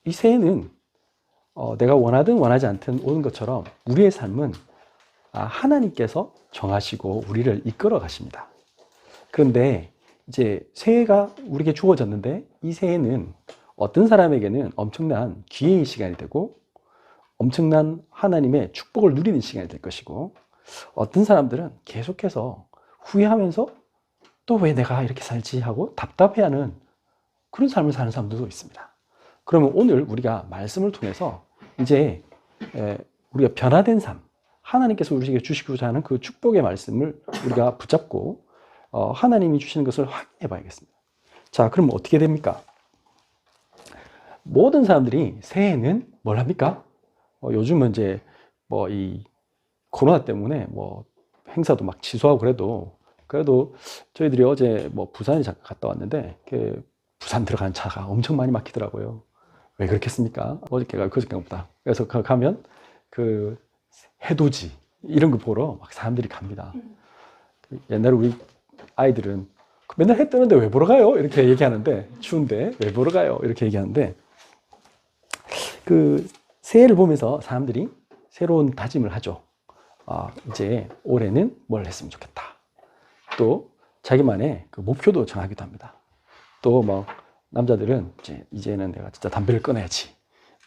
이 새해는 내가 원하든 원하지 않든 오는 것처럼 우리의 삶은 하나님께서 정하시고 우리를 이끌어 가십니다. 그런데 이제 새해가 우리에게 주어졌는데 이 새해는 어떤 사람에게는 엄청난 기회의 시간이 되고 엄청난 하나님의 축복을 누리는 시간이 될 것이고 어떤 사람들은 계속해서 후회하면서 또 왜 내가 이렇게 살지 하고 답답해하는 그런 삶을 사는 사람들도 있습니다. 그러면 오늘 우리가 말씀을 통해서 이제 우리가 변화된 삶, 하나님께서 우리에게 주시고자 하는 그 축복의 말씀을 우리가 붙잡고 하나님이 주시는 것을 확인해 봐야겠습니다. 자, 그럼 어떻게 됩니까? 모든 사람들이 새해에는 뭘 합니까? 요즘은 이제 뭐 이 코로나 때문에 뭐 행사도 막 취소하고 그래도 저희들이 어제 뭐 부산에 잠깐 갔다 왔는데 부산 들어가는 차가 엄청 많이 막히더라고요. 왜 그렇겠습니까? 어저께가 그저께보다. 그래서 가면 그 해돋이 이런 거 보러 막 사람들이 갑니다. 옛날에 우리 아이들은 맨날 해 뜨는데 왜 보러 가요? 이렇게 얘기하는데 추운데 왜 보러 가요? 이렇게 얘기하는데 그 새해를 보면서 사람들이 새로운 다짐을 하죠. 이제 올해는 뭘 했으면 좋겠다. 또 자기만의 그 목표도 정하기도 합니다. 또 뭐 남자들은 이제는 내가 진짜 담배를 끊어야지.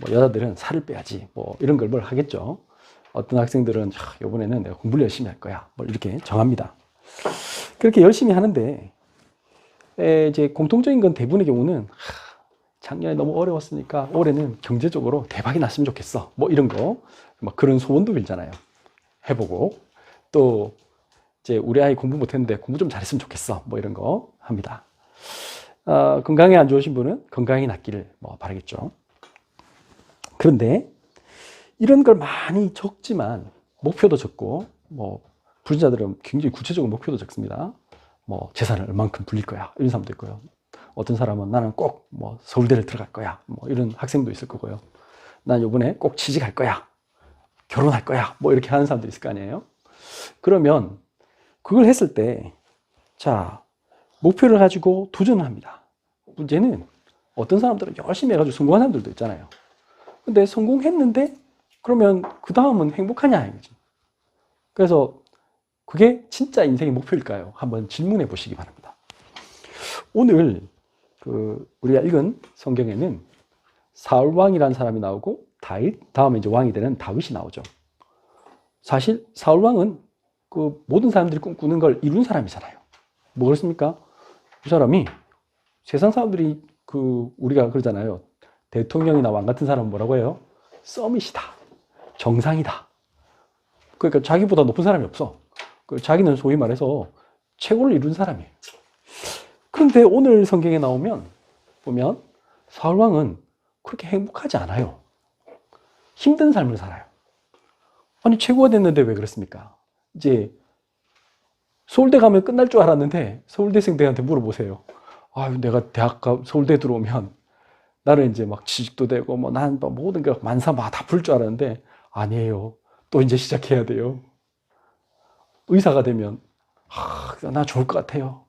뭐 여자들은 살을 빼야지. 뭐 이런 걸 뭘 하겠죠. 어떤 학생들은 이번에는 내가 공부를 열심히 할 거야. 뭐 이렇게 정합니다. 그렇게 열심히 하는데 이제 공통적인 건 대부분의 경우는 작년에 너무 어려웠으니까 올해는 경제적으로 대박이 났으면 좋겠어. 뭐 이런 거, 막 그런 소원도 빌잖아요. 해보고 또 이제 우리 아이 공부 못했는데 공부 좀 잘했으면 좋겠어. 뭐 이런 거 합니다. 건강이 안 좋으신 분은 건강이 낫기를 뭐 바라겠죠. 그런데 이런 걸 많이 적지만 목표도 적고 뭐 부자들은 굉장히 구체적인 목표도 적습니다. 뭐 재산을 얼만큼 불릴 거야 이런 사람도 있고요. 어떤 사람은 나는 꼭 뭐 서울대를 들어갈 거야 뭐 이런 학생도 있을 거고요. 난 이번에 꼭 취직할 거야, 결혼할 거야 뭐 이렇게 하는 사람도 있을 거 아니에요. 그러면 그걸 했을 때 자, 목표를 가지고 도전을 합니다. 문제는 어떤 사람들은 열심히 해가지고 성공한 사람들도 있잖아요. 근데 성공했는데 그러면 그 다음은 행복하냐 이거지. 그래서 그게 진짜 인생의 목표일까요? 한번 질문해 보시기 바랍니다. 오늘 우리가 읽은 성경에는 사울 왕이라는 사람이 나오고 다음에 이제 왕이 되는 다윗이 나오죠. 사실 사울 왕은 그 모든 사람들이 꿈꾸는 걸 이룬 사람이잖아요. 뭐 그렇습니까? 그 사람이 세상 사람들이 우리가 그러잖아요. 대통령이나 왕 같은 사람은 뭐라고 해요? 서밋이다. 정상이다. 그러니까 자기보다 높은 사람이 없어. 자기는 소위 말해서 최고를 이룬 사람이에요. 그런데 오늘 성경에 보면 사울왕은 그렇게 행복하지 않아요. 힘든 삶을 살아요. 아니 최고가 됐는데 왜 그렇습니까? 이제 서울대 가면 끝날 줄 알았는데 서울대생들한테 물어보세요. 내가 서울대 들어오면 나는 이제 막 취직도 되고 뭐 난 모든 게 만사 다 풀 줄 알았는데 아니에요. 또 이제 시작해야 돼요. 의사가 되면 나 좋을 것 같아요.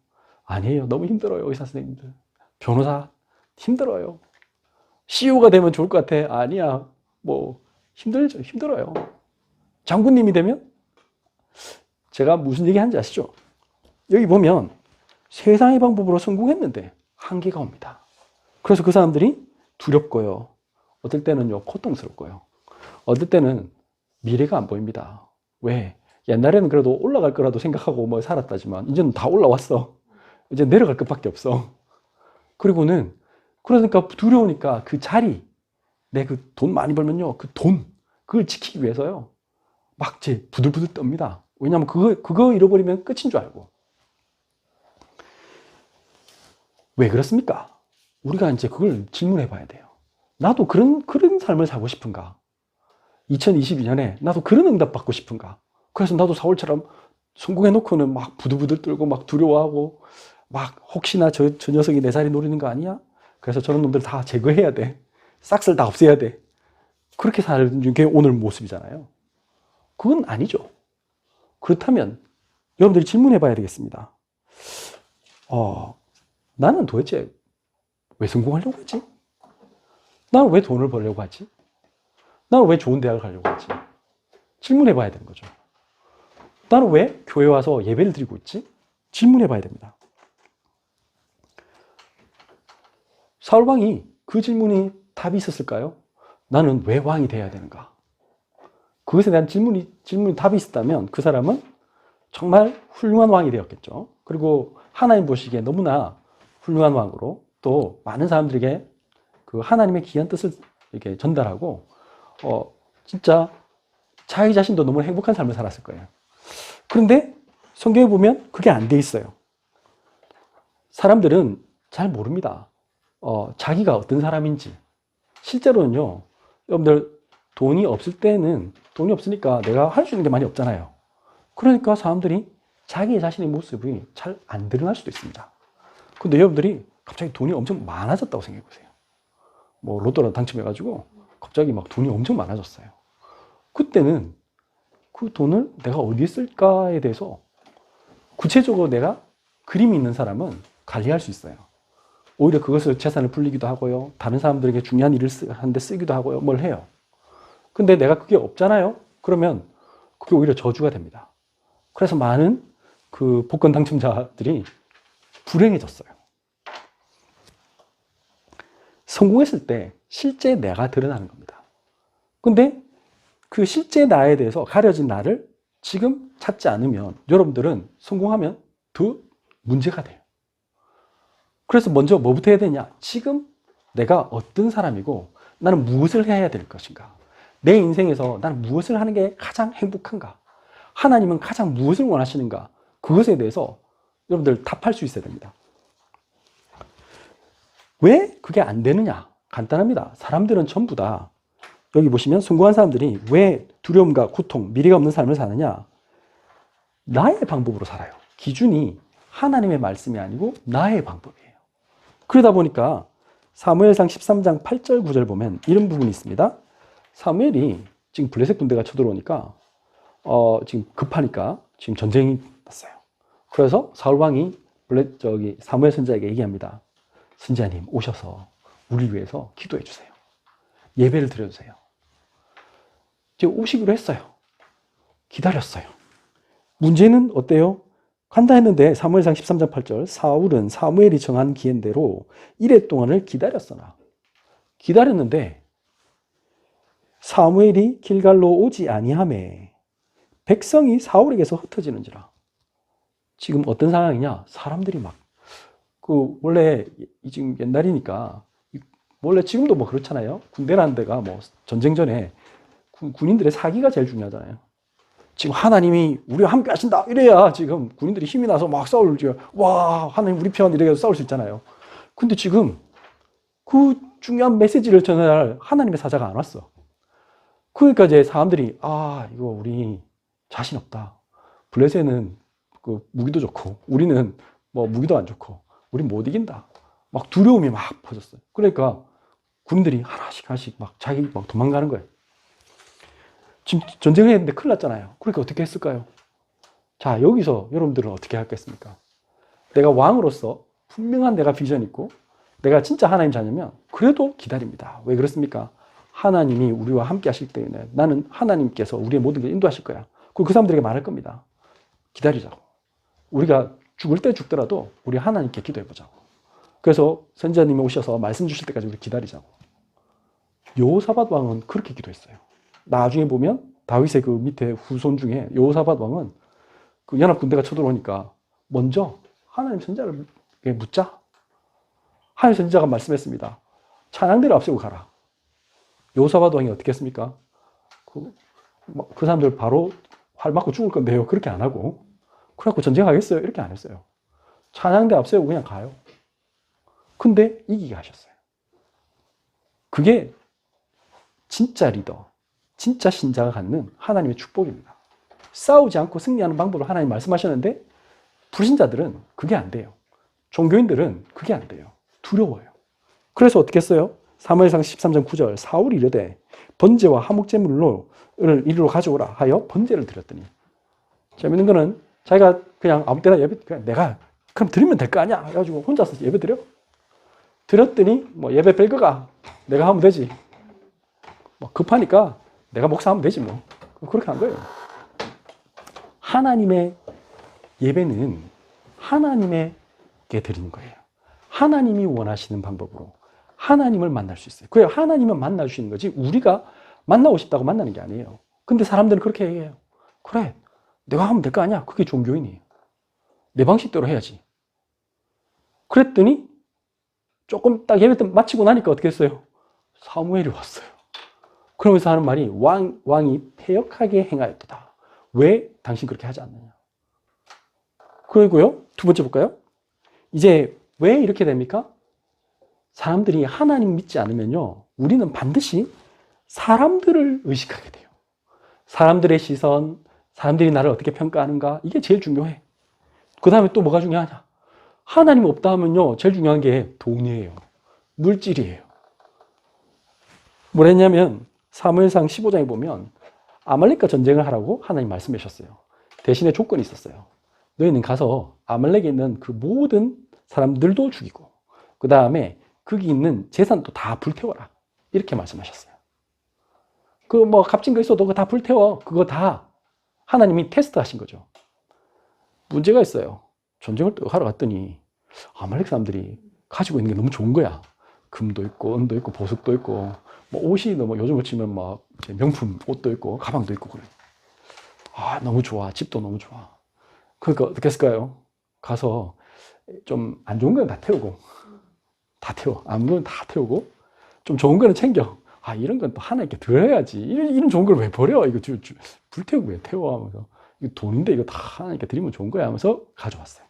아니에요. 너무 힘들어요. 의사 선생님들. 변호사 힘들어요. CEO가 되면 좋을 것 같아. 아니야. 뭐 힘들어요. 장군님이 되면 제가 무슨 얘기 하는지 아시죠? 여기 보면 세상의 방법으로 성공했는데 한계가 옵니다. 그래서 그 사람들이 두렵고요. 어떨 때는요, 고통스럽고요. 어떨 때는 미래가 안 보입니다. 왜? 옛날에는 그래도 올라갈 거라도 생각하고 뭐 살았다지만 이제는 다 올라왔어. 이제 내려갈 것밖에 없어. 그러니까 두려우니까 그 자리, 내 그 돈 많이 벌면요, 그걸 지키기 위해서요, 막 부들부들 떱니다. 왜냐하면 그거 잃어버리면 끝인 줄 알고. 왜 그렇습니까? 우리가 이제 그걸 질문해 봐야 돼요. 나도 그런 삶을 살고 싶은가? 2022년에 나도 그런 응답 받고 싶은가? 그래서 나도 사울처럼 성공해놓고는 막 부들부들 떨고 막 두려워하고 막 혹시나 저 녀석이 내 자리 노리는 거 아니야? 그래서 저런 놈들 다 제거해야 돼. 싹쓸 다 없애야 돼. 그렇게 사는 게 오늘 모습이잖아요. 그건 아니죠. 그렇다면 여러분들이 질문해 봐야 되겠습니다. 나는 도대체 왜 성공하려고 했지? 나는 왜 돈을 벌려고 하지? 나는 왜 좋은 대학을 가려고 하지? 질문해 봐야 되는 거죠. 나는 왜 교회 와서 예배를 드리고 있지? 질문해 봐야 됩니다. 사울왕이 그 질문이 답이 있었을까요? 나는 왜 왕이 돼야 되는가? 그것에 대한 질문이 답이 있었다면 그 사람은 정말 훌륭한 왕이 되었겠죠. 그리고 하나님 보시기에 너무나 훌륭한 왕으로 또 많은 사람들에게 그 하나님의 귀한 뜻을 이렇게 전달하고 진짜 자기 자신도 너무 행복한 삶을 살았을 거예요. 그런데 성경에 보면 그게 안 돼 있어요. 사람들은 잘 모릅니다. 자기가 어떤 사람인지. 실제로는요, 여러분들 돈이 없을 때는 돈이 없으니까 내가 할 수 있는 게 많이 없잖아요. 그러니까 사람들이 자기 자신의 모습이 잘 안 드러날 수도 있습니다. 근데 여러분들이 갑자기 돈이 엄청 많아졌다고 생각해 보세요. 뭐 로또라도 당첨해가지고 갑자기 막 돈이 엄청 많아졌어요. 그때는 그 돈을 내가 어디에 쓸까에 대해서 구체적으로 내가 그림이 있는 사람은 관리할 수 있어요. 오히려 그것을 재산을 불리기도 하고요. 다른 사람들에게 중요한 일을 하는데 쓰기도 하고요. 뭘 해요. 근데 내가 그게 없잖아요. 그러면 그게 오히려 저주가 됩니다. 그래서 많은 그 복권 당첨자들이 불행해졌어요. 성공했을 때 실제 내가 드러나는 겁니다. 근데 그 실제 나에 대해서 가려진 나를 지금 찾지 않으면 여러분들은 성공하면 더 문제가 돼요. 그래서 먼저 뭐부터 해야 되냐? 지금 내가 어떤 사람이고 나는 무엇을 해야 될 것인가? 내 인생에서 나는 무엇을 하는 게 가장 행복한가? 하나님은 가장 무엇을 원하시는가? 그것에 대해서 여러분들 답할 수 있어야 됩니다. 왜 그게 안 되느냐? 간단합니다. 사람들은 전부 다 여기 보시면 성공한 사람들이 왜 두려움과 고통, 미래가 없는 삶을 사느냐? 나의 방법으로 살아요. 기준이 하나님의 말씀이 아니고 나의 방법이에요. 그러다 보니까 사무엘상 13장 8절 9절 보면 이런 부분이 있습니다. 사무엘이 지금 블레셋 군대가 쳐들어오니까 지금 급하니까 지금 전쟁이 났어요. 그래서 사울왕이 사무엘 선지자에게 얘기합니다. 선지자님 오셔서 우리를 위해서 기도해 주세요. 예배를 드려주세요. 이제 오시기로 했어요. 기다렸어요. 문제는 어때요? 간다 했는데 사무엘상 13장 8절 사울은 사무엘이 정한 기한대로 이레 동안을 기다렸으나 기다렸는데 사무엘이 길갈로 오지 아니하매 백성이 사울에게서 흩어지는지라. 지금 어떤 상황이냐? 사람들이 막 원래 지금 옛날이니까 원래 지금도 뭐 그렇잖아요. 군대라는 데가 뭐 전쟁 전에 군인들의 사기가 제일 중요하잖아요. 지금 하나님이 우리와 함께 하신다 이래야 지금 군인들이 힘이 나서 막 싸울지. 와 하나님 우리 편 이래서 싸울 수 있잖아요. 근데 지금 그 중요한 메시지를 전할 하나님의 사자가 안 왔어. 그러니까 이제 사람들이 이거 우리 자신 없다. 블레셋은 그 무기도 좋고 우리는 뭐 무기도 안 좋고 우리 못 이긴다. 막 두려움이 막 퍼졌어요. 그러니까 군인들이 하나씩 막 자기 막 도망가는 거예요. 지금 전쟁을 했는데 큰일 났잖아요. 그러니까 어떻게 했을까요? 자, 여기서 여러분들은 어떻게 하겠습니까? 내가 왕으로서 분명한 내가 비전 있고 내가 진짜 하나님 자녀면 그래도 기다립니다. 왜 그렇습니까? 하나님이 우리와 함께 하실 때에는 나는 하나님께서 우리의 모든 걸 인도하실 거야. 그 사람들에게 말할 겁니다. 기다리자고. 우리가 죽을 때 죽더라도 우리 하나님께 기도해보자고. 그래서 선지자님이 오셔서 말씀 주실 때까지 우리 기다리자고. 여호사밧 왕은 그렇게 기도했어요. 나중에 보면 다윗의 그 밑에 후손 중에 여호사밧 왕은 그 연합 군대가 쳐들어오니까 먼저 하나님 선지자를 묻자. 하나님 선지자가 말씀했습니다. 찬양대를 앞세우고 가라. 여호사밧 왕이 어떻게 했습니까? 그 사람들 바로 활 맞고 죽을 건데요. 그렇게 안 하고 그래갖고 전쟁하겠어요? 이렇게 안 했어요. 찬양대 앞세우고 그냥 가요. 근데 이기게 하셨어요. 그게 진짜 리더, 진짜 신자가 갖는 하나님의 축복입니다. 싸우지 않고 승리하는 방법을 하나님 말씀하셨는데 불신자들은 그게 안 돼요. 종교인들은 그게 안 돼요. 두려워요. 그래서 어떻게 했어요? 사무엘상 13장 9절 사울이 이르되 번제와 화목제물을 이리로 가져오라 하여 번제를 드렸더니 재밌는 거는 자기가 그냥 아무 때나 예배 그냥 내가 그럼 드리면 될 거 아니야. 그래가지고 혼자서 예배 드려. 드렸더니 뭐 예배 뺄 거가 내가 하면 되지. 뭐 급하니까 내가 목사하면 되지 뭐. 그렇게 한 거예요. 하나님의 예배는 하나님에게 드리는 거예요. 하나님이 원하시는 방법으로 하나님을 만날 수 있어요. 그래요. 하나님은 만날 수 있는 거지 우리가 만나고 싶다고 만나는 게 아니에요. 근데 사람들은 그렇게 얘기해요. 그래, 내가 하면 될 거 아니야. 그게 종교인이에요. 내 방식대로 해야지. 그랬더니 조금 딱 예배 때 마치고 나니까 어떻게 했어요? 사무엘이 왔어요. 그러면서 하는 말이 왕이 패역하게 행하였도다. 왜 당신 그렇게 하지 않느냐. 그리고요, 두 번째 볼까요? 이제 왜 이렇게 됩니까? 사람들이 하나님 믿지 않으면요, 우리는 반드시 사람들을 의식하게 돼요. 사람들의 시선, 사람들이 나를 어떻게 평가하는가, 이게 제일 중요해. 그 다음에 또 뭐가 중요하냐? 하나님 없다 하면요, 제일 중요한 게 돈이에요. 물질이에요. 뭐랬냐면 사무엘상 15장에 보면 아말렉과 전쟁을 하라고 하나님 말씀하셨어요. 대신에 조건이 있었어요. 너희는 가서 아말렉에 있는 그 모든 사람들도 죽이고 그 다음에 거기 있는 재산도 다 불태워라. 이렇게 말씀하셨어요. 그 뭐 값진 거 있어도 그거 다 불태워. 그거 다 하나님이 테스트 하신 거죠. 문제가 있어요. 전쟁을 하러 갔더니 아말렉 사람들이 가지고 있는 게 너무 좋은 거야. 금도 있고 은도 있고 보석도 있고 뭐 옷이 뭐 요즘으로 치면 막 명품 옷도 있고 가방도 있고 그래. 아, 너무 좋아. 집도 너무 좋아. 그러니까 어떻게 했을까요? 가서 좀 안 좋은 거는 다 태우고 다 태워. 아무거나 다 태우고 좀 좋은 거는 챙겨. 아, 이런 건 또 하나님께 드려야지. 이런 좋은 걸 왜 버려? 이거 불태우고 왜 태워? 하면서 이거 돈인데 이거 다 하나님께 드리면 좋은 거야 하면서 가져왔어요.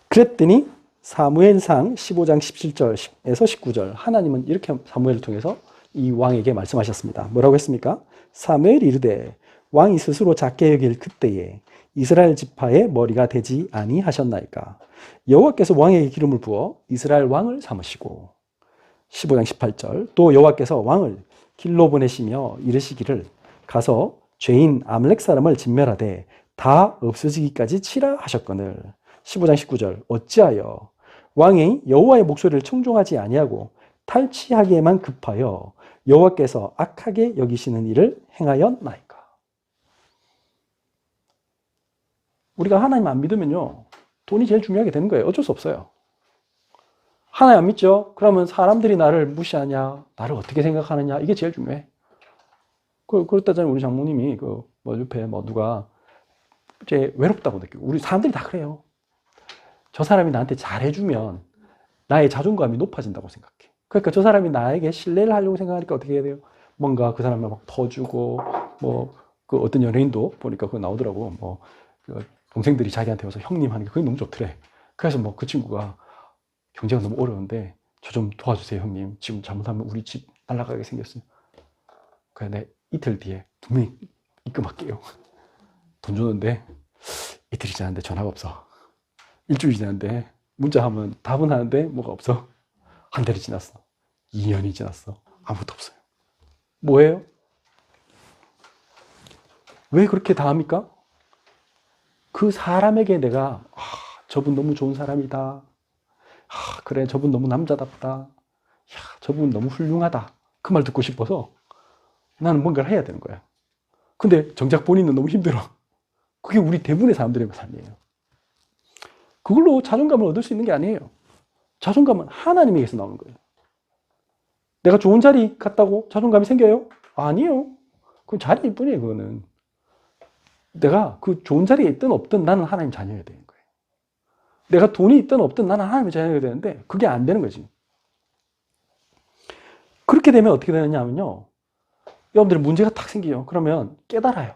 그랬더니 사무엘상 15장 17절에서 19절 하나님은 이렇게 사무엘을 통해서 이 왕에게 말씀하셨습니다. 뭐라고 했습니까? 사무엘이 이르되 왕이 스스로 작게 여길 그때에 이스라엘 지파의 머리가 되지 아니하셨나이까. 여호와께서 왕에게 기름을 부어 이스라엘 왕을 삼으시고 15장 18절 또 여호와께서 왕을 길로 보내시며 이르시기를 가서 죄인 아말렉 사람을 진멸하되 다 없어지기까지 치라 하셨거늘 15장 19절 어찌하여 왕이 여호와의 목소리를 청종하지 아니하고 탈취하기에만 급하여 여호와께서 악하게 여기시는 일을 행하였나이까. 우리가 하나님 안 믿으면요, 돈이 제일 중요하게 되는 거예요. 어쩔 수 없어요. 하나님 안 믿죠? 그러면 사람들이 나를 무시하냐, 나를 어떻게 생각하느냐, 이게 제일 중요해. 그렇다잖아요. 우리 장모님이 옆에 누가 이제 외롭다고 느끼고, 우리 사람들이 다 그래요. 저 사람이 나한테 잘해주면 나의 자존감이 높아진다고 생각해. 그러니까 저 사람이 나에게 신뢰를 하려고 생각하니까 어떻게 해야 돼요? 뭔가 그 사람을 막 퍼주고, 그 어떤 연예인도 보니까 그거 나오더라고. 그 동생들이 자기한테 와서 형님 하는 게 그게 너무 좋더래. 그래서 그 친구가 경제가 너무 어려운데 저 좀 도와주세요, 형님. 지금 잘못하면 우리 집 날아가게 생겼어요. 그래, 내 이틀 뒤에 분명히 입금할게요. 돈 주는데 이틀이 지났는데 전화가 없어. 일주일이 지났는데 문자하면 답은 하는데 뭐가 없어. 한 달이 지났어. 2년이 지났어. 아무것도 없어요. 뭐예요? 왜 그렇게 다 합니까? 그 사람에게 내가 저분 너무 좋은 사람이다. 그래, 저분 너무 남자답다. 저분 너무 훌륭하다. 그 말 듣고 싶어서 나는 뭔가를 해야 되는 거야. 근데 정작 본인은 너무 힘들어. 그게 우리 대부분의 사람들의 삶이에요. 그걸로 자존감을 얻을 수 있는 게 아니에요. 자존감은 하나님에게서 나오는 거예요. 내가 좋은 자리 갔다고 자존감이 생겨요? 아니에요. 그건 자리일 뿐이에요, 그거는. 내가 그 좋은 자리에 있든 없든 나는 하나님 자녀여야 되는 거예요. 내가 돈이 있든 없든 나는 하나님의 자녀여야 되는데 그게 안 되는 거지. 그렇게 되면 어떻게 되느냐 하면요, 여러분들 문제가 탁 생기죠. 그러면 깨달아요.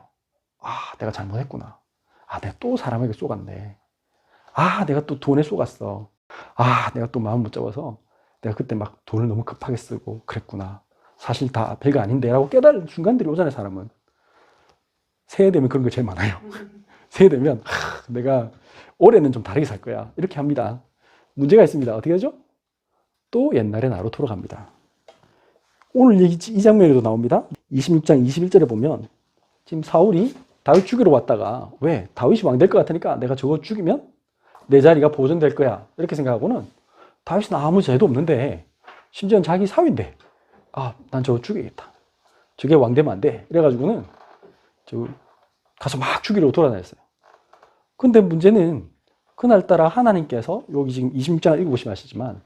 내가 잘못했구나. 내가 또 사람에게 쏘갔네. 내가 또 돈에 쏘갔어. 내가 또 마음 못 잡아서 내가 그때 막 돈을 너무 급하게 쓰고 그랬구나. 사실 다 별거 아닌데 라고 깨달은 순간들이 오잖아요, 사람은. 새해 되면 그런 거 제일 많아요. 새해 되면 내가 올해는 좀 다르게 살 거야. 이렇게 합니다. 문제가 있습니다. 어떻게 하죠? 또 옛날의 나로 돌아갑니다. 오늘 이 장면에도 나옵니다. 26장 21절에 보면 지금 사울이 다윗 죽이러 왔다가 왜? 다윗이 왕 될 것 같으니까 내가 저거 죽이면 내 자리가 보존될 거야. 이렇게 생각하고는 다윗은 아무 죄도 없는데 심지어는 자기 사위인데 난 저거 죽여야겠다. 저게 왕되면 안 돼. 이래가지고는 저 가서 막 죽이려고 돌아다녔어요. 근데 문제는 그날따라 하나님께서 여기 지금 26장을 읽어보시면 아시지만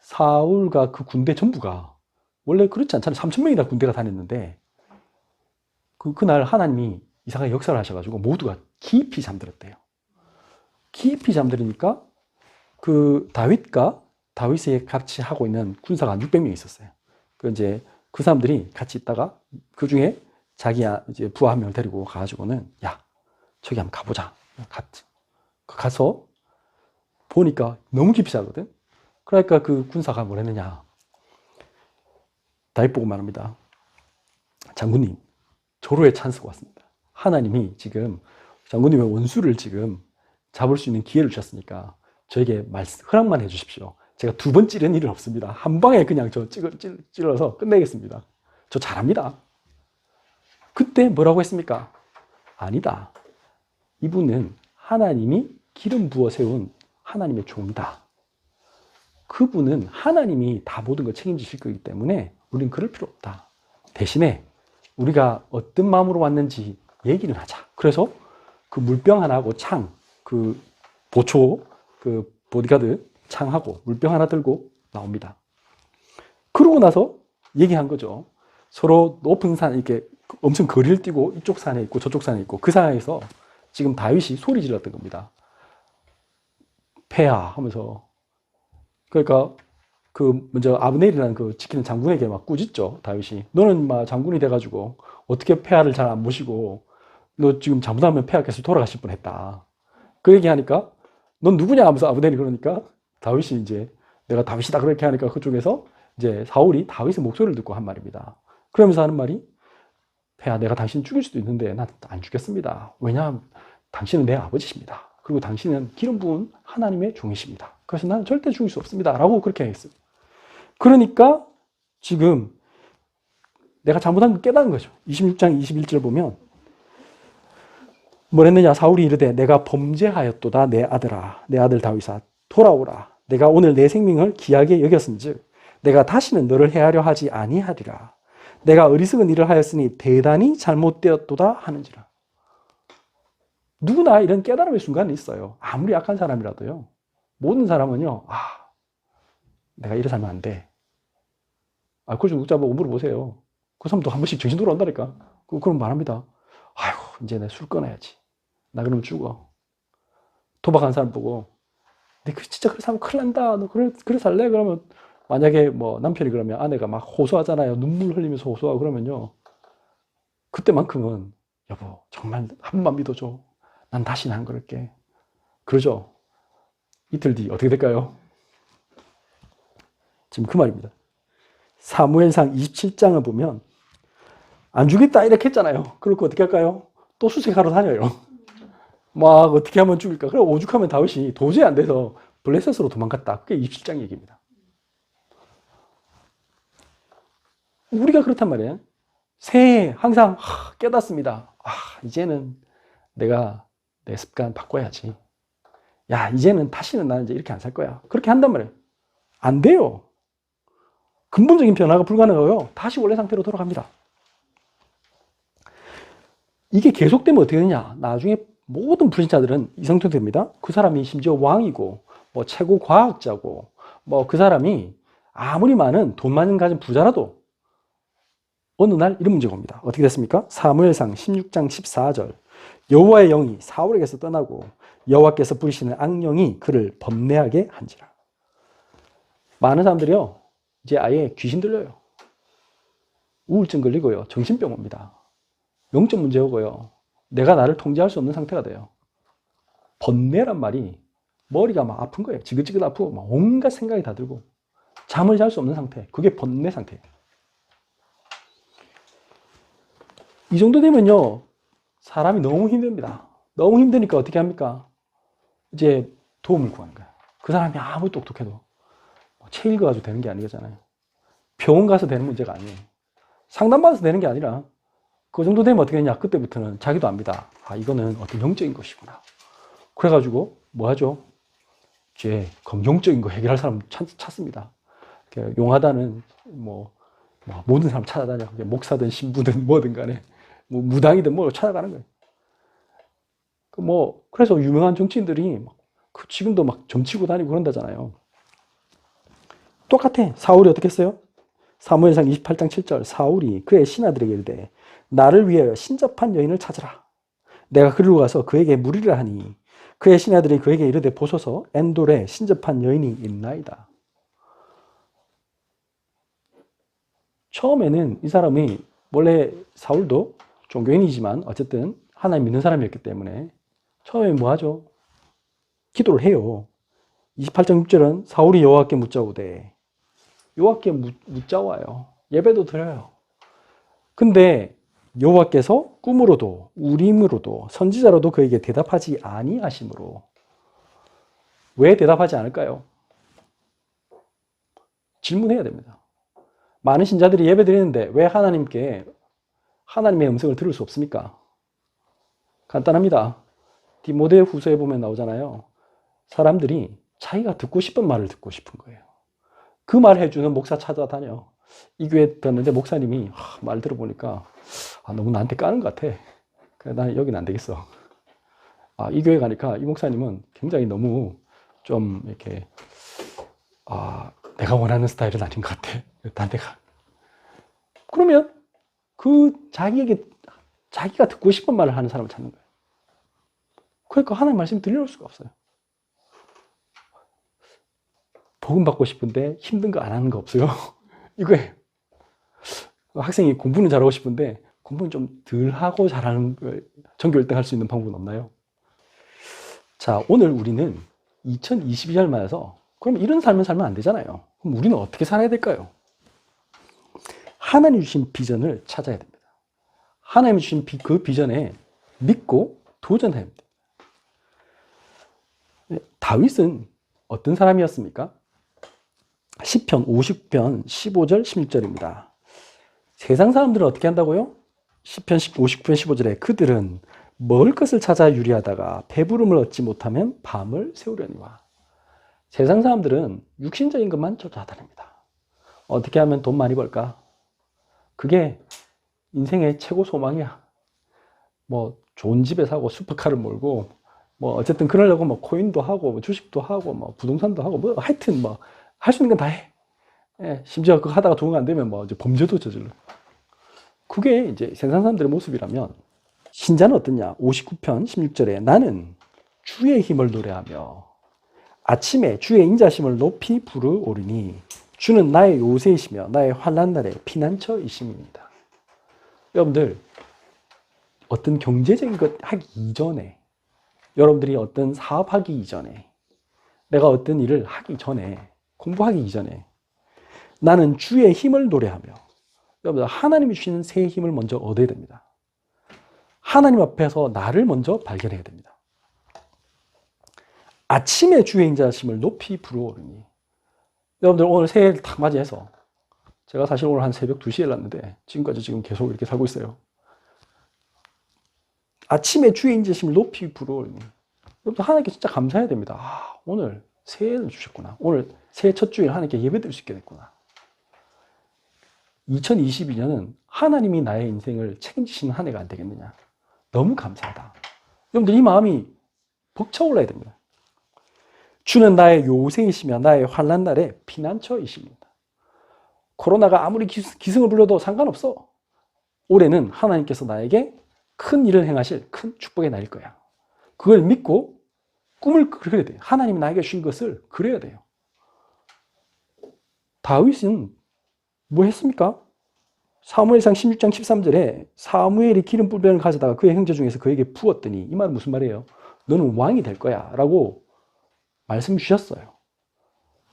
사울과 그 군대 전부가 원래 그렇지 않잖아요. 3,000명이나 군대가 다녔는데 그날 하나님이 이상하게 역사를 하셔가지고 모두가 깊이 잠들었대요. 깊이 잠들으니까 그 다윗과 다윗이 같이 하고 있는 군사가 한 600명 있었어요. 그 사람들이 같이 있다가 그 중에 자기 이제 부하 한 명을 데리고 가가지고는 야, 저기 한번 가보자. 갔지. 가서 보니까 너무 깊이 자거든. 그러니까 그 군사가 뭘 했느냐. 다윗 보고 말합니다. 장군님, 조로의 찬스가 왔습니다. 하나님이 지금 장군님의 원수를 지금 잡을 수 있는 기회를 주셨으니까 저에게 허락만 해주십시오. 제가 두 번 찌른 일은 없습니다. 한 방에 그냥 저 찔러서 끝내겠습니다. 저 잘합니다. 그때 뭐라고 했습니까? 아니다. 이분은 하나님이 기름 부어 세운 하나님의 종이다. 그분은 하나님이 다 모든 걸 책임지실 거기 때문에 우리는 그럴 필요 없다. 대신에 우리가 어떤 마음으로 왔는지 얘기를 하자. 그래서 그 물병 하나하고 창, 그 보초, 그 보디가드 창하고 물병 하나 들고 나옵니다. 그러고 나서 얘기한 거죠. 서로 높은 산, 이렇게 엄청 거리를 뛰고 이쪽 산에 있고 저쪽 산에 있고 그 상황에서 지금 다윗이 소리 질렀던 겁니다. 패야 하면서. 그러니까 그 먼저 아브넬이라는 그 지키는 장군에게 막 꾸짖죠. 다윗이. 너는 막 장군이 돼가지고 어떻게 패야를 잘 안 모시고 너 지금 잘못하면 패야께서 돌아가실 뻔했다. 그 얘기하니까 넌 누구냐 하면서 아브넬이 그러니까 다윗이 이제 내가 다윗이다 그렇게 하니까 그쪽에서 이제 사울이 다윗의 목소리를 듣고 한 말입니다. 그러면서 하는 말이 패야 내가 당신 죽일 수도 있는데 난 안 죽겠습니다. 왜냐하면 당신은 내 아버지십니다. 그리고 당신은 기름 부은 하나님의 종이십니다. 그래서 나는 절대 죽일 수 없습니다. 라고 그렇게 했어요. 그러니까 지금 내가 잘못한 걸 깨달은 거죠. 26장 21절 보면 뭘 했느냐. 사울이 이르되 내가 범죄하였도다 내 아들아 내 아들 다윗아 돌아오라. 내가 오늘 내 생명을 귀하게 여겼은즉 내가 다시는 너를 해하려 하지 아니하리라. 내가 어리석은 일을 하였으니 대단히 잘못되었도다 하는지라. 누구나 이런 깨달음의 순간이 있어요. 아무리 약한 사람이라도요. 모든 사람은요. 내가 이래 살면 안 돼. 알코올 중독자보고 물어보세요. 그 사람도 한 번씩 정신 돌아온다니까. 그럼 말합니다. 아이고 이제 내 술 끊어야지. 나 그러면 죽어. 도박하는 사람 보고 너 진짜 그래 살면 큰일 난다. 너 그래 살래? 그러면 만약에 뭐 남편이 그러면 아내가 막 호소하잖아요. 눈물 흘리면서 호소하고 그러면요. 그때만큼은 여보 정말 한 번만 믿어줘. 난 다시는 안 그럴게. 그러죠. 이틀 뒤 어떻게 될까요? 지금 그 말입니다. 사무엘상 27장을 보면 안 죽겠다 이렇게 했잖아요. 그러고 어떻게 할까요? 또 수색하러 다녀요. 막 어떻게 하면 죽일까? 그래 오죽하면 다윗이 도저히 안 돼서 블레셋으로 도망갔다. 그게 27장 얘기입니다. 우리가 그렇단 말이에요. 새해 항상 깨닫습니다. 이제는 내가 내 습관 바꿔야지. 야, 이제는 다시는 나는 이제 이렇게 안 살 거야. 그렇게 한단 말이에요. 안 돼요. 근본적인 변화가 불가능하고요. 다시 원래 상태로 돌아갑니다. 이게 계속되면 어떻게 되냐? 나중에 모든 불신자들은 이성통됩니다. 그 사람이 심지어 왕이고, 뭐 최고 과학자고, 뭐 그 사람이 아무리 많은 돈 많은 가진 부자라도 어느 날 이런 문제가 옵니다. 어떻게 됐습니까? 사무엘상 16장 14절. 여호와의 영이 사울에게서 떠나고 여호와께서 부리시는 악령이 그를 범례하게 한지라. 많은 사람들이요. 이제 아예 귀신 들려요. 우울증 걸리고요. 정신병 옵니다. 영적 문제 오고요. 내가 나를 통제할 수 없는 상태가 돼요. 번뇌란 말이 머리가 막 아픈 거예요. 지긋지긋 아프고 막 온갖 생각이 다 들고 잠을 잘 수 없는 상태. 그게 번뇌 상태예요. 이 정도 되면요. 사람이 너무 힘듭니다. 너무 힘드니까 어떻게 합니까? 이제 도움을 구하는 거예요. 그 사람이 아무리 똑똑해도 책 읽어가지고 되는 게 아니잖아요. 병원 가서 되는 문제가 아니에요. 상담받아서 되는 게 아니라 그 정도 되면 어떻게 되냐. 그때부터는 자기도 압니다. 이거는 어떤 영적인 것이구나. 그래가지고 뭐 하죠? 죄, 검경적인 거 해결할 사람 찾습니다. 용하다는 모든 사람 찾아다녀. 목사든 신부든 뭐든 간에 무당이든 찾아가는 거예요. 그래서 유명한 정치인들이 지금도 막 점치고 다니고 그런다잖아요. 똑같아. 사울이 어떻게 했어요? 사무엘상 28장 7절 사울이 그의 신하들에게 이르되 나를 위하여 신접한 여인을 찾으라. 내가 그리로 가서 그에게 무리를 하니 그의 신하들이 그에게 이르되 보소서 엔돌에 신접한 여인이 있나이다. 처음에는 이 사람이 원래 사울도 종교인이지만 어쨌든 하나님 믿는 사람이었기 때문에 처음에 뭐하죠? 기도를 해요. 28장 6절은 사울이 여호와께 묻자오되 여호와께 묻자와요. 예배도 드려요. 근데 여호와께서 꿈으로도 우림으로도 선지자로도 그에게 대답하지 아니하심으로 왜 대답하지 않을까요? 질문해야 됩니다. 많은 신자들이 예배 드리는데 왜 하나님께 하나님의 음성을 들을 수 없습니까? 간단합니다. 디모데 후서에 보면 나오잖아요. 사람들이 자기가 듣고 싶은 말을 듣고 싶은 거예요. 그 말 해주는 목사 찾아다녀. 이 교회 갔는데 목사님이 말 들어보니까 너무 나한테 까는 것 같아. 그래, 나는 여기는 안 되겠어. 이 교회 가니까 이 목사님은 굉장히 너무 좀 이렇게 내가 원하는 스타일은 아닌 것 같아. 딴 데 가. 그러면 자기가 듣고 싶은 말을 하는 사람을 찾는 거예요. 그러니까 하나님 말씀 들려올 수가 없어요. 복음 받고 싶은데 힘든 거 안 하는 거 없어요? 이거예요. 학생이 공부는 잘하고 싶은데 공부는 좀 덜 하고 잘하는 전교 1등 할 수 있는 방법은 없나요? 자, 오늘 우리는 2022년 맞아서 그럼 이런 삶을 살면 안 되잖아요. 그럼 우리는 어떻게 살아야 될까요? 하나님 주신 비전을 찾아야 됩니다. 하나님 주신 그 비전에 믿고 도전해야 됩니다. 다윗은 어떤 사람이었습니까? 시편 50편 15절 16절입니다. 세상 사람들은 어떻게 한다고요? 시편 59편 15절에 그들은 먹을 것을 찾아 유리하다가 배부름을 얻지 못하면 밤을 새우려니와. 세상 사람들은 육신적인 것만 쫓아다닙니다. 어떻게 하면 돈 많이 벌까? 그게 인생의 최고 소망이야. 좋은 집에 사고 슈퍼카를 몰고 어쨌든 그러려고 코인도 하고 주식도 하고 부동산도 하고 하여튼 할 수 있는 건 다 해. 예, 심지어 그거 하다가 도움 안 되면 이제 범죄도 저질러. 그게 이제 세상 사람들의 모습이라면 신자는 어떠냐? 59편 16절에 나는 주의 힘을 노래하며 아침에 주의 인자심을 높이 부르오리니 주는 나의 요새이시며 나의 환난 날의 피난처이심입니다. 여러분들 어떤 경제적인 것 하기 이전에 여러분들이 어떤 사업하기 이전에 내가 어떤 일을 하기 전에 공부하기 이전에 나는 주의 힘을 노래하며 여러분들 하나님이 주시는 새 힘을 먼저 얻어야 됩니다. 하나님 앞에서 나를 먼저 발견해야 됩니다. 아침에 주의 인자심을 높이 부르오르니 여러분들 오늘 새해를 딱 맞이해서 제가 사실 오늘 한 새벽 2시에 일어났는데 지금까지 지금 계속 이렇게 살고 있어요. 아침에 주의 인자심을 높이 부르오르니 여러분들 하나님께 진짜 감사해야 됩니다. 오늘 새해를 주셨구나. 오늘 새해 첫 주일 하나님께 예배드릴 수 있게 됐구나. 2022년은 하나님이 나의 인생을 책임지시는 한 해가 안 되겠느냐. 너무 감사하다. 여러분들 이 마음이 벅차올라야 됩니다. 주는 나의 요새이시며 나의 환난 날의 피난처이십니다. 코로나가 아무리 기승을 불러도 상관없어. 올해는 하나님께서 나에게 큰 일을 행하실 큰 축복의 날일 거야. 그걸 믿고 꿈을 그려야 돼요. 하나님이 나에게 주신 것을 그려야 돼요. 다윗은 뭐 했습니까? 사무엘상 16장 13절에 사무엘이 기름 불변을 가져다가 그의 형제 중에서 그에게 부었더니 이 말은 무슨 말이에요? 너는 왕이 될 거야 라고 말씀 주셨어요.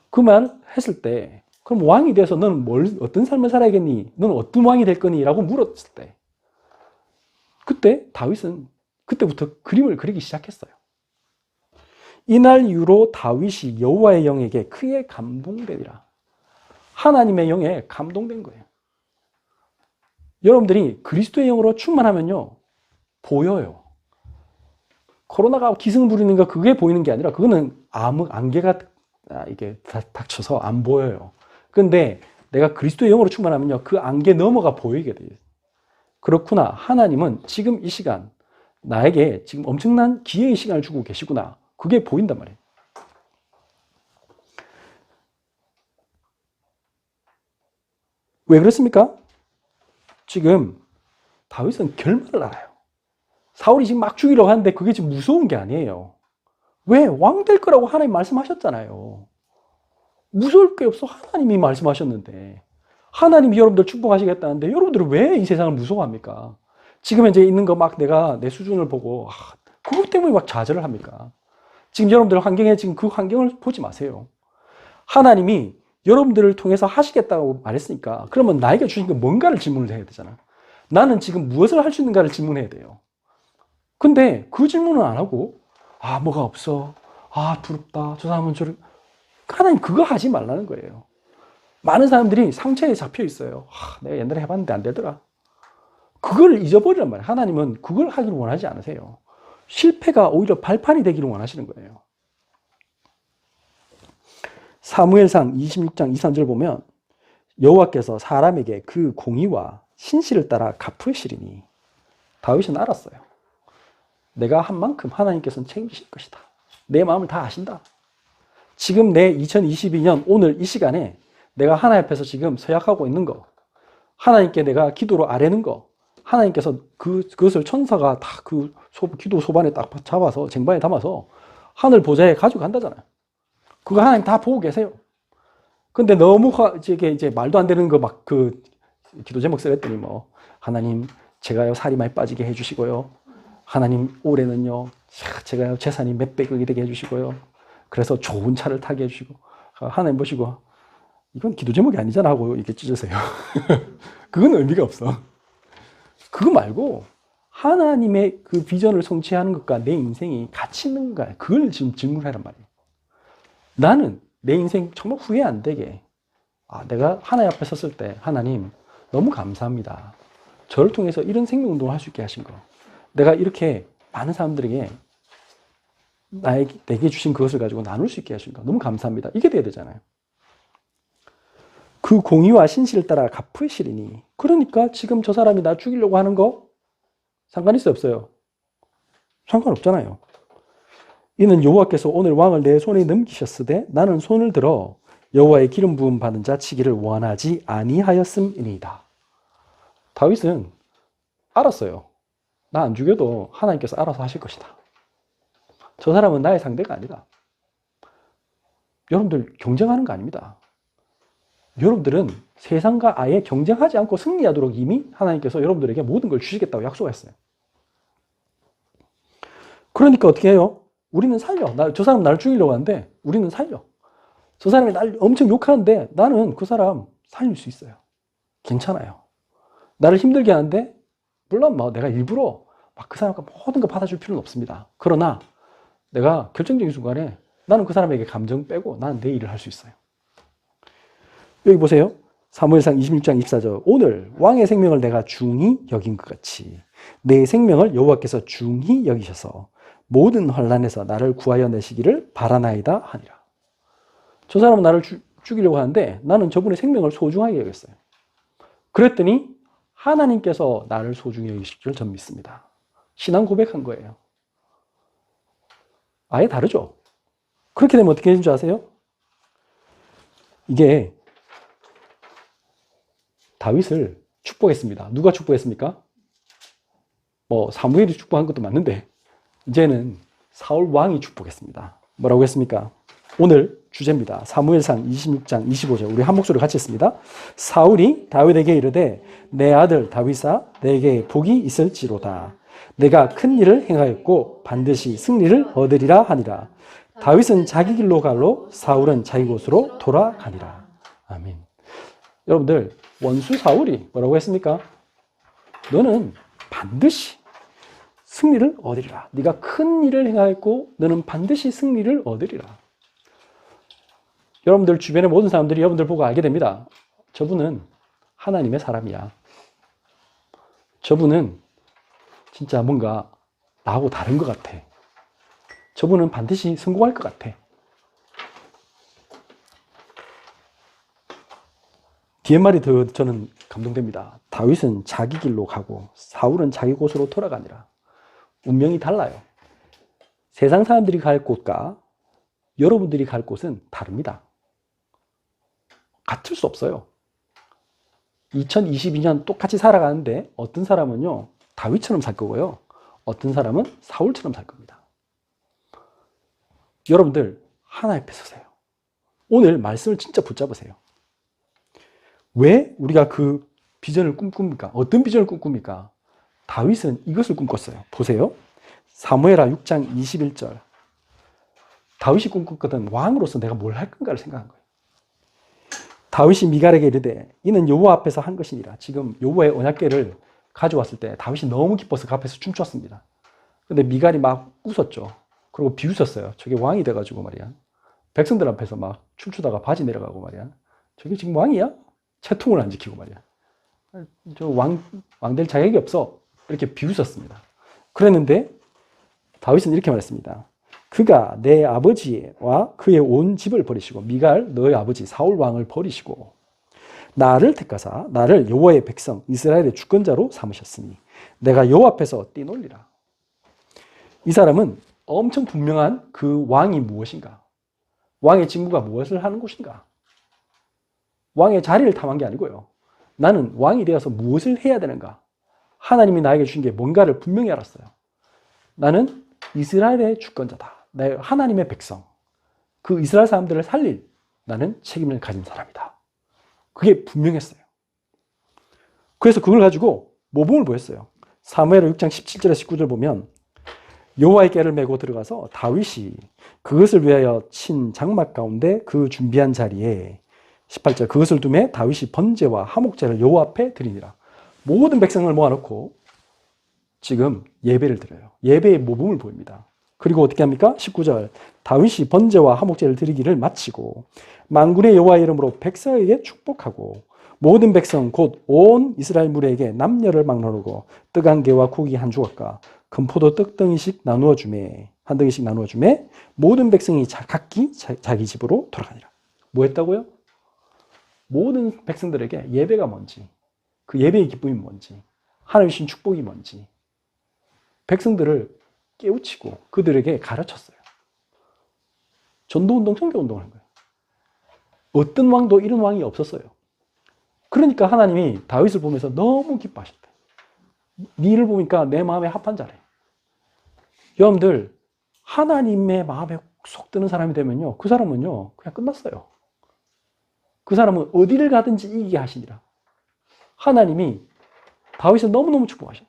그 말 했을 때 그럼 왕이 돼서 너는 어떤 삶을 살아야겠니? 너는 어떤 왕이 될 거니? 라고 물었을 때 그때 다윗은 그때부터 그림을 그리기 시작했어요. 이날 이후로 다윗이 여호와의 영에게 크게 감동되리라. 하나님의 영에 감동된 거예요. 여러분들이 그리스도의 영으로 충만하면요 보여요. 코로나가 기승 부리는 거 그게 보이는 게 아니라 그거는 안개가 이게 닥쳐서 안 보여요. 근데 내가 그리스도의 영으로 충만하면요, 그 안개 너머가 보이게 돼요. 그렇구나. 하나님은 지금 이 시간 나에게 지금 엄청난 기회의 시간을 주고 계시구나. 그게 보인단 말이에요. 왜 그렇습니까? 지금 다윗은 결말을 알아요. 사울이 지금 막 죽이려고 하는데 그게 지금 무서운 게 아니에요. 왜? 왕 될 거라고 하나님 말씀하셨잖아요. 무서울 게 없어. 하나님이 말씀하셨는데. 하나님이 여러분들 축복하시겠다는데 여러분들은 왜 이 세상을 무서워합니까? 지금 현재 있는 거 막 내가 내 수준을 보고 그것 때문에 막 좌절을 합니까? 지금 여러분들 환경에 지금 그 환경을 보지 마세요. 하나님이 여러분들을 통해서 하시겠다고 말했으니까 그러면 나에게 주신 게 뭔가를 질문을 해야 되잖아. 나는 지금 무엇을 할 수 있는가를 질문해야 돼요. 근데 그 질문은 안 하고 뭐가 없어. 부럽다. 저 사람은 하나님 그거 하지 말라는 거예요. 많은 사람들이 상처에 잡혀 있어요. 내가 옛날에 해봤는데 안 되더라. 그걸 잊어버리란 말이에요. 하나님은 그걸 하기를 원하지 않으세요. 실패가 오히려 발판이 되기를 원하시는 거예요. 사무엘상 26장 2, 3절 보면 여호와께서 사람에게 그 공의와 신실을 따라 갚으시리니 다윗은 알았어요. 내가 한 만큼 하나님께서는 책임지실 것이다. 내 마음을 다 아신다. 지금 내 2022년 오늘 이 시간에 내가 하나님 앞에서 지금 서약하고 있는 거, 하나님께 내가 기도로 아뢰는 거, 하나님께서 그것을 천사가 다 그 기도 소반에 딱 잡아서 쟁반에 담아서 하늘 보좌에 가지고 간다잖아요. 그거 하나님 다 보고 계세요. 근데 너무 이제 말도 안 되는 거 막 기도 제목 쓰랬더니 하나님 제가요 살이 많이 빠지게 해주시고요. 하나님 올해는요 제가요 재산이 몇백억이 되게 해주시고요. 그래서 좋은 차를 타게 해주시고 하나님 보시고 이건 기도 제목이 아니잖아 하고 이렇게 찢으세요. 그건 의미가 없어. 그거 말고 하나님의 그 비전을 성취하는 것과 내 인생이 같이 있는가 그걸 지금 질문하란 말이에요. 나는 내 인생 정말 후회 안 되게 내가 하나님 앞에 섰을 때 하나님 너무 감사합니다. 저를 통해서 이런 생명운동을 할 수 있게 하신 거, 내가 이렇게 많은 사람들에게 내게 주신 그것을 가지고 나눌 수 있게 하신 거 너무 감사합니다. 이게 돼야 되잖아요. 그 공의와 신실을 따라 갚으시리니, 그러니까 지금 저 사람이 나 죽이려고 하는 거 상관 있어요 없어요? 상관없잖아요. 이는 여호와께서 오늘 왕을 내 손에 넘기셨으되 나는 손을 들어 여호와의 기름 부음 받은 자 치기를 원하지 아니하였음이니이다. 다윗은 알았어요. 나 안 죽여도 하나님께서 알아서 하실 것이다. 저 사람은 나의 상대가 아니다. 여러분들 경쟁하는 거 아닙니다. 여러분들은 세상과 아예 경쟁하지 않고 승리하도록 이미 하나님께서 여러분들에게 모든 걸 주시겠다고 약속했어요. 그러니까 어떻게 해요? 우리는 살려. 저 사람 나를 죽이려고 하는데 우리는 살려. 저 사람이 날 엄청 욕하는데 나는 그 사람 살릴 수 있어요. 괜찮아요. 나를 힘들게 하는데 물론 내가 일부러 그 사람과 모든 거 받아줄 필요는 없습니다. 그러나 내가 결정적인 순간에 나는 그 사람에게 감정 빼고 나는 내 일을 할 수 있어요. 여기 보세요. 사무엘상 26장 24절. 오늘 왕의 생명을 내가 중히 여긴 것 같이 내 생명을 여호와께서 중히 여기셔서 모든 환난에서 나를 구하여 내시기를 바라나이다 하니라. 저 사람은 나를 죽이려고 하는데 나는 저분의 생명을 소중하게 여겼어요. 그랬더니 하나님께서 나를 소중히 여기실 줄 전 믿습니다. 신앙 고백한 거예요. 아예 다르죠? 그렇게 되면 어떻게 되는 줄 아세요? 이게 다윗을 축복했습니다. 누가 축복했습니까? 사무엘이 축복한 것도 맞는데 이제는 사울 왕이 축복했습니다. 뭐라고 했습니까? 오늘 주제입니다. 사무엘상 26장 25절 우리 한 목소리로 같이 했습니다. 사울이 다윗에게 이르되 내 아들 다윗아 내게 복이 있을지로다. 내가 큰 일을 행하였고 반드시 승리를 얻으리라 하니라. 다윗은 자기 길로 갈로 사울은 자기 곳으로 돌아가니라. 아멘. 여러분들 원수 사울이 뭐라고 했습니까? 너는 반드시 승리를 얻으리라. 네가 큰 일을 행하였고 너는 반드시 승리를 얻으리라. 여러분들 주변의 모든 사람들이 여러분들 보고 알게 됩니다. 저분은 하나님의 사람이야. 저분은 진짜 뭔가 나하고 다른 것 같아. 저분은 반드시 성공할 것 같아. 뒤에 말이 더 저는 감동됩니다. 다윗은 자기 길로 가고 사울은 자기 곳으로 돌아가니라. 운명이 달라요. 세상 사람들이 갈 곳과 여러분들이 갈 곳은 다릅니다. 같을 수 없어요. 2022년 똑같이 살아가는데 어떤 사람은요, 다윗처럼 살 거고요. 어떤 사람은 사울처럼 살 겁니다. 여러분들 하나 옆에 서세요. 오늘 말씀을 진짜 붙잡으세요. 왜 우리가 그 비전을 꿈꿉니까? 어떤 비전을 꿈꿉니까? 다윗은 이것을 꿈꿨어요. 보세요. 사무엘하 6장 21절. 다윗이 꿈꿨거든. 왕으로서 내가 뭘 할 건가를 생각한 거예요. 다윗이 미갈에게 이르되 이는 여호와 앞에서 한 것이니라. 지금 여호와의 언약궤를 가져왔을 때 다윗이 너무 기뻐서 그 앞에서 춤췄습니다. 근데 미갈이 막 웃었죠. 그리고 비웃었어요. 저게 왕이 돼가지고 말이야. 백성들 앞에서 막 춤추다가 바지 내려가고 말이야. 저게 지금 왕이야? 채통을 안 지키고 말이야. 저 왕 될 자격이 없어. 이렇게 비웃었습니다. 그랬는데 다윗은 이렇게 말했습니다. 그가 내 아버지와 그의 온 집을 버리시고 미갈 너의 아버지 사울 왕을 버리시고 나를 택하사 나를 여호와의 백성 이스라엘의 주권자로 삼으셨으니 내가 여호와 앞에서 뛰놀리라. 이 사람은 엄청 분명한 그 왕이 무엇인가, 왕의 직무가 무엇을 하는 곳인가, 왕의 자리를 탐한 게 아니고요. 나는 왕이 되어서 무엇을 해야 되는가, 하나님이 나에게 주신 게 뭔가를 분명히 알았어요. 나는 이스라엘의 주권자다. 내 하나님의 백성, 그 이스라엘 사람들을 살릴 나는 책임을 가진 사람이다. 그게 분명했어요. 그래서 그걸 가지고 모범을 보였어요. 사무엘하 6장 17절에서 19절 보면 여호와의 궤를 메고 들어가서 다윗이 그것을 위하여 친 장막 가운데 그 준비한 자리에 18절 그것을 두매 다윗이 번제와 화목제를 여호와 앞에 드리니라. 모든 백성을 모아놓고 지금 예배를 드려요. 예배의 모범을 보입니다. 그리고 어떻게 합니까? 19절 다윗이 번제와 화목제를 드리기를 마치고 만군의 여호와의 이름으로 백성에게 축복하고 모든 백성 곧 온 이스라엘 무리에게 남녀를 막론하고 떡 한 개와 고기 한 조각과 금포도 떡 등이씩 나누어 주매 한 등이씩 나누어 주매 모든 백성이 각기 자기 집으로 돌아가니라. 뭐 했다고요? 모든 백성들에게 예배가 뭔지, 그 예배의 기쁨이 뭔지, 하나님 주신 축복이 뭔지 백성들을 깨우치고 그들에게 가르쳤어요. 전도운동, 선교운동을 한 거예요. 어떤 왕도 이런 왕이 없었어요. 그러니까 하나님이 다윗을 보면서 너무 기뻐하셨대. 네 일을 보니까 내 마음에 합한 자래. 여러분들 하나님의 마음에 속 드는 사람이 되면요, 그 사람은요 그냥 끝났어요. 그 사람은 어디를 가든지 이기게 하시니라. 하나님이 다윗을 너무너무 축복하셔.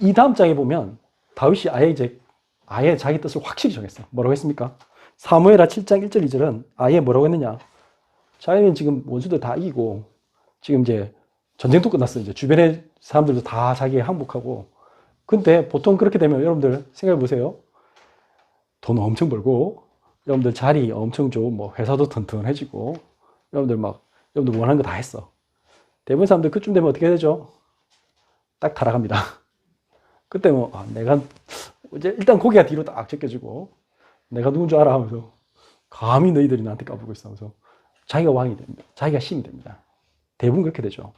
이 다음 장에 보면 다윗이 아예 자기 뜻을 확실히 정했어요. 뭐라고 했습니까? 사무엘하 7장 1절 2절은 아예 뭐라고 했느냐? 자기는 지금 원수들 다 이기고 지금 이제 전쟁도 끝났어요. 이제 주변의 사람들도 다 자기에 항복하고. 근데 보통 그렇게 되면 여러분들 생각해 보세요. 돈 엄청 벌고 여러분들 자리 엄청 좋은 뭐 회사도 튼튼해지고 여러분들 원하는 거 다 했어. 대부분 사람들 그쯤 되면 어떻게 되죠? 딱 타락합니다. 그때 뭐 내가 이제 일단 고개가 뒤로 딱 제껴지고 내가 누군 줄 알아 하면서 감히 너희들이 나한테 까불고 있어 하면서 자기가 왕이 됩니다. 자기가 신이 됩니다. 대부분 그렇게 되죠.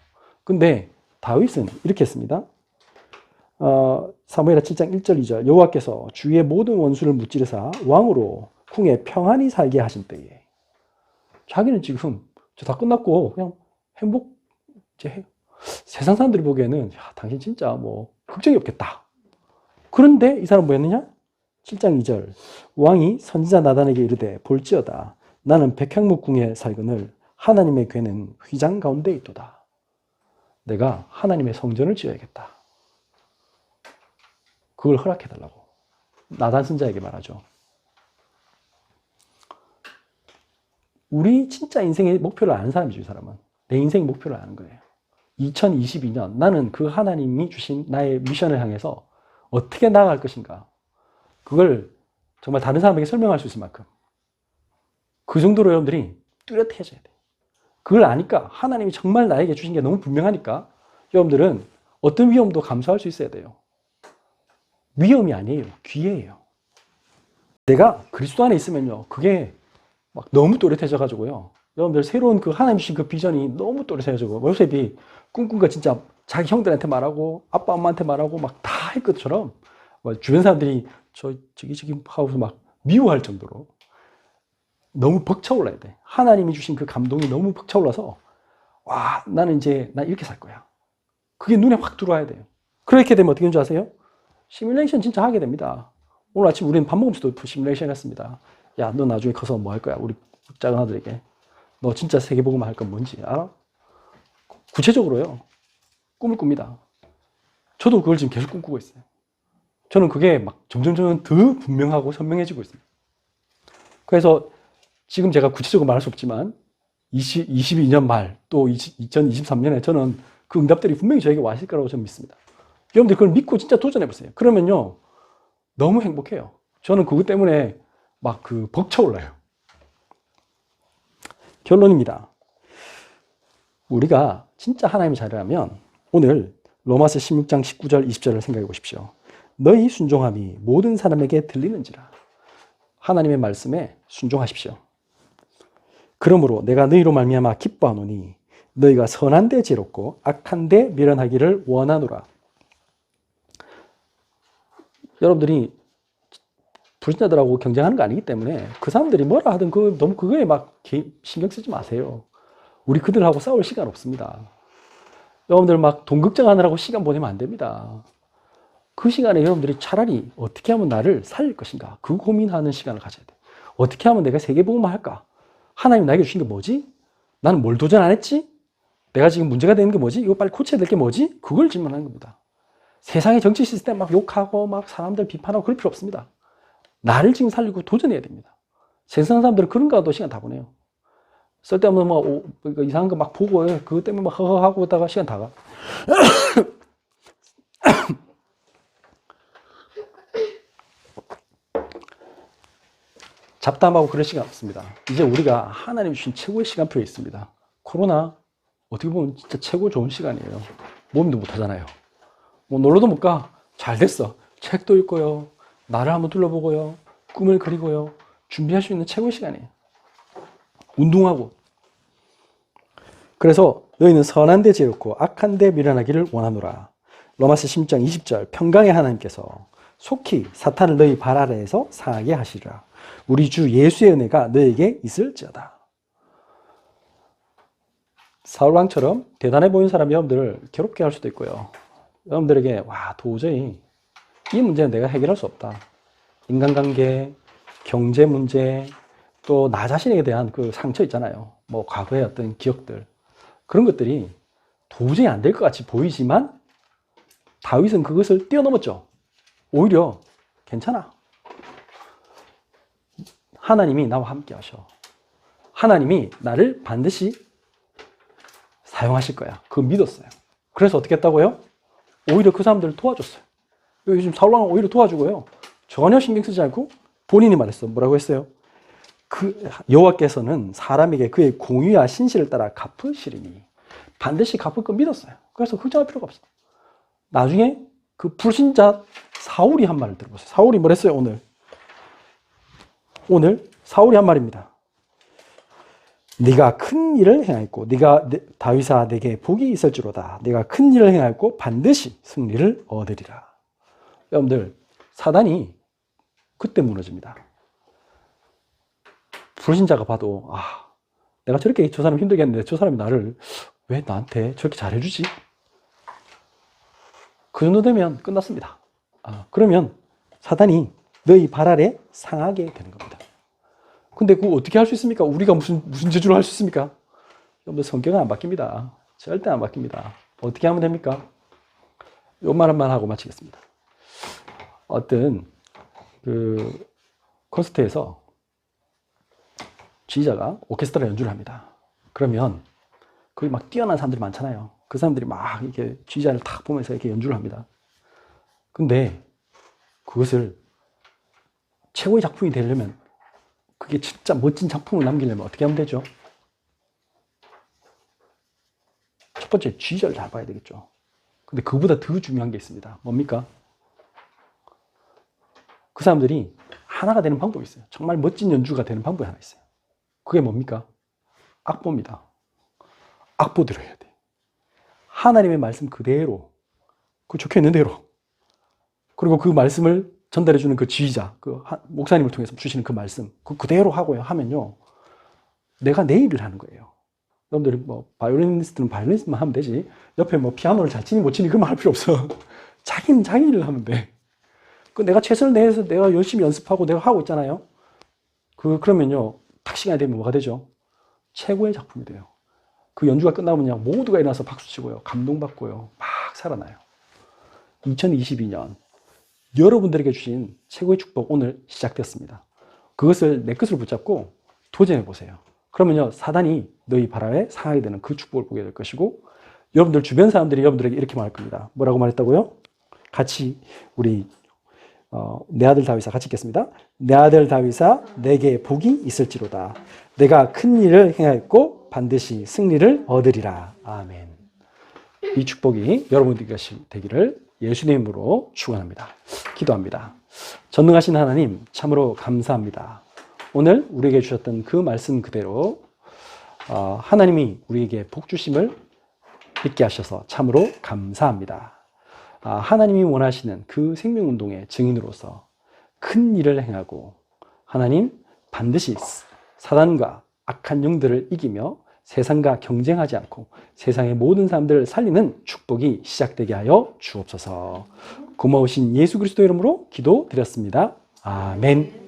근데 다윗은 이렇게 했습니다. 사무엘하 7장 1절 2절 여호와께서 주의 모든 원수를 무찌르사 왕으로 궁에 평안히 살게 하신 때에 자기는 지금 다 끝났고 그냥 행복 이제 세상 사람들이 보기에는 야, 당신 진짜 뭐 걱정이 없겠다. 그런데 이 사람 뭐였느냐? 7장 2절 왕이 선지자 나단에게 이르되 볼지어다 나는 백향목궁에 살거늘 하나님의 궤는 휘장 가운데 있도다. 내가 하나님의 성전을 지어야겠다. 그걸 허락해달라고 나단 선지자에게 말하죠. 우리 진짜 인생의 목표를 아는 사람이죠. 이 사람은 내 인생의 목표를 아는 거예요. 2022년 나는 그 하나님이 주신 나의 미션을 향해서 어떻게 나아갈 것인가, 그걸 정말 다른 사람에게 설명할 수 있을 만큼 그 정도로 여러분들이 뚜렷해져야 돼요. 그걸 아니까, 하나님이 정말 나에게 주신 게 너무 분명하니까 여러분들은 어떤 위험도 감수할 수 있어야 돼요. 위험이 아니에요. 기회예요. 내가 그리스도 안에 있으면요, 그게 막 너무 또렷해져 가지고요, 여러분들 새로운 그 하나님 주신 그 비전이 너무 또렷해가지고 요셉이 꿈꾼 거 진짜 자기 형들한테 말하고 아빠 엄마한테 말하고 막 다 할 것처럼 주변 사람들이 저기 하고서 막 미워할 정도로 너무 벅차올라야 돼. 하나님이 주신 그 감동이 너무 벅차올라서 와, 나는 이제 나 이렇게 살 거야. 그게 눈에 확 들어와야 돼요. 그렇게 되면 어떻게 되는 줄 아세요? 시뮬레이션 진짜 하게 됩니다. 오늘 아침 우리는 밥 먹으면서도 시뮬레이션 했습니다. 야, 너 나중에 커서 뭐 할 거야? 우리 작은 아들에게. 너 진짜 세계복음만 할 건 뭔지 알아? 구체적으로요. 꿈을 꿉니다. 저도 그걸 지금 계속 꿈꾸고 있어요. 저는 그게 막 점점 더 분명하고 선명해지고 있습니다. 그래서 지금 제가 구체적으로 말할 수 없지만 22년 말 또 2023년에 저는 그 응답들이 분명히 저에게 와 있을 거라고 저는 믿습니다. 여러분들 그걸 믿고 진짜 도전해보세요. 그러면요 너무 행복해요. 저는 그것 때문에 막 벅차올라요. 결론입니다. 우리가 진짜 하나님의 자녀라면 오늘 로마서 16장 19절 20절을 생각해 보십시오. 너희 순종함이 모든 사람에게 들리는지라. 하나님의 말씀에 순종하십시오. 그러므로 내가 너희로 말미암아 기뻐하노니 너희가 선한 데 지혜롭고 악한 데 미련하기를 원하노라. 여러분들이 불신자들하고 경쟁하는 거 아니기 때문에 그 사람들이 뭐라 하든 너무 그거에 막 신경 쓰지 마세요. 우리 그들하고 싸울 시간 없습니다. 여러분들 막 돈 걱정하느라고 시간 보내면 안 됩니다. 그 시간에 여러분들이 차라리 어떻게 하면 나를 살릴 것인가 그 고민하는 시간을 가져야 돼. 어떻게 하면 내가 세계복음만 할까? 하나님 나에게 주신 게 뭐지? 나는 뭘 도전 안 했지? 내가 지금 문제가 되는 게 뭐지? 이거 빨리 고쳐야 될 게 뭐지? 그걸 질문하는 겁니다. 세상의 정치 시스템 막 욕하고 막 사람들 비판하고 그럴 필요 없습니다. 나를 지금 살리고 도전해야 됩니다. 세상 사람들은 그런 거도 시간 다 보내요. 쓸데없는 뭐 이상한 거 막 보고 그것 때문에 막 허허하고 있다가 시간 다 가. 잡담하고 그럴 시간 없습니다. 이제 우리가 하나님 주신 최고의 시간표에 있습니다. 코로나 어떻게 보면 진짜 최고 좋은 시간이에요. 몸도 못 하잖아요. 뭐 놀러도 못 가. 잘 됐어. 책도 읽고요. 나를 한번 둘러보고요. 꿈을 그리고요. 준비할 수 있는 최고의 시간이에요. 운동하고. 그래서 너희는 선한 데 지혜롭고 악한 데 미련하기를 원하노라. 로마서 16장 20절 평강의 하나님께서 속히 사탄을 너희 발 아래에서 상하게 하시리라. 우리 주 예수의 은혜가 너에게 있을지어다. 사울왕처럼 대단해 보이는 사람이 여러분들을 괴롭게 할 수도 있고요. 여러분들에게 와 도저히 이 문제는 내가 해결할 수 없다. 인간관계, 경제 문제, 또 나 자신에 대한 그 상처 있잖아요. 뭐 과거의 어떤 기억들. 그런 것들이 도저히 안 될 것 같이 보이지만 다윗은 그것을 뛰어넘었죠. 오히려 괜찮아. 하나님이 나와 함께 하셔. 하나님이 나를 반드시 사용하실 거야. 그거 믿었어요. 그래서 어떻게 했다고요? 오히려 그 사람들을 도와줬어요. 요즘 사울왕을 오히려 도와주고요. 전혀 신경 쓰지 않고 본인이 말했어. 뭐라고 했어요? 그 여호와께서는 사람에게 그의 공의와 신실을 따라 갚으시리니 반드시 갚을 거 믿었어요. 그래서 걱정할 필요가 없어. 나중에 그 불신자 사울이 한 말을 들어보세요. 사울이 뭐랬어요? 오늘 사울이 한 말입니다. 네가 큰 일을 행하였고 다윗아 내게 복이 있을지로다. 네가 큰 일을 행하였고 반드시 승리를 얻으리라. 여러분들 사단이 그때 무너집니다. 불신자가 봐도 내가 저렇게 저 사람 힘들게 했는데 저 사람이 나를 왜 나한테 저렇게 잘해주지? 그 정도 되면 끝났습니다. 그러면 사단이 너희 발 아래 상하게 되는 겁니다. 근데 그거 어떻게 할 수 있습니까? 우리가 무슨 재주로 할 수 있습니까? 여러분들 성경은 안 바뀝니다. 절대 안 바뀝니다. 어떻게 하면 됩니까? 요 말 한 말 하고 마치겠습니다. 어떤 그 콘서트에서 지휘자가 오케스트라 연주를 합니다. 그러면 거기 막 뛰어난 사람들이 많잖아요. 그 사람들이 막 이렇게 지휘자를 탁 보면서 이렇게 연주를 합니다. 근데 그것을 최고의 작품이 되려면 그게 진짜 멋진 작품을 남기려면 어떻게 하면 되죠? 첫 번째, 지휘자를 잘 봐야 되겠죠. 근데 그보다 더 중요한 게 있습니다. 뭡니까? 그 사람들이 하나가 되는 방법이 있어요. 정말 멋진 연주가 되는 방법이 하나 있어요. 그게 뭡니까? 악보입니다. 악보대로 해야 돼. 하나님의 말씀 그대로, 그 적혀 있는 대로. 그리고 그 말씀을 전달해주는 그 지휘자, 그 목사님을 통해서 주시는 그 말씀, 그대로 하고요. 하면요. 내가 내 일을 하는 거예요. 여러분들이 뭐, 바이올리니스트는 바이올리니스트만 하면 되지. 옆에 뭐, 피아노를 잘 치니 못 치니 그런 말 할 필요 없어. 자기는 자기 일을 하면 돼. 내가 최선을 다해서 내가 열심히 연습하고 내가 하고 있잖아요. 그러면요. 딱 시간이 되면 뭐가 되죠? 최고의 작품이 돼요. 그 연주가 끝나면요. 모두가 일어나서 박수 치고요. 감동받고요. 막 살아나요. 2022년 여러분들에게 주신 최고의 축복 오늘 시작됐습니다. 그것을 내 것을 붙잡고 도전해 보세요. 그러면요. 사단이 너희 바람에 상하게 되는 그 축복을 보게 될 것이고 여러분들 주변 사람들이 여러분들에게 이렇게 말할 겁니다. 뭐라고 말했다고요? 같이 우리 내 아들 다윗아 같이 읽겠습니다. 내 아들 다윗아 내게 복이 있을지로다. 내가 큰 일을 행하였고 반드시 승리를 얻으리라. 아멘. 이 축복이 여러분들에게 되기를 예수님으로 축원합니다. 기도합니다. 전능하신 하나님 참으로 감사합니다. 오늘 우리에게 주셨던 그 말씀 그대로 하나님이 우리에게 복 주심을 믿게 하셔서 참으로 감사합니다. 하나님이 원하시는 그 생명운동의 증인으로서 큰 일을 행하고 하나님 반드시 사단과 악한 영들을 이기며 세상과 경쟁하지 않고 세상의 모든 사람들을 살리는 축복이 시작되게 하여 주옵소서. 고마우신 예수 그리스도 이름으로 기도드렸습니다. 아멘.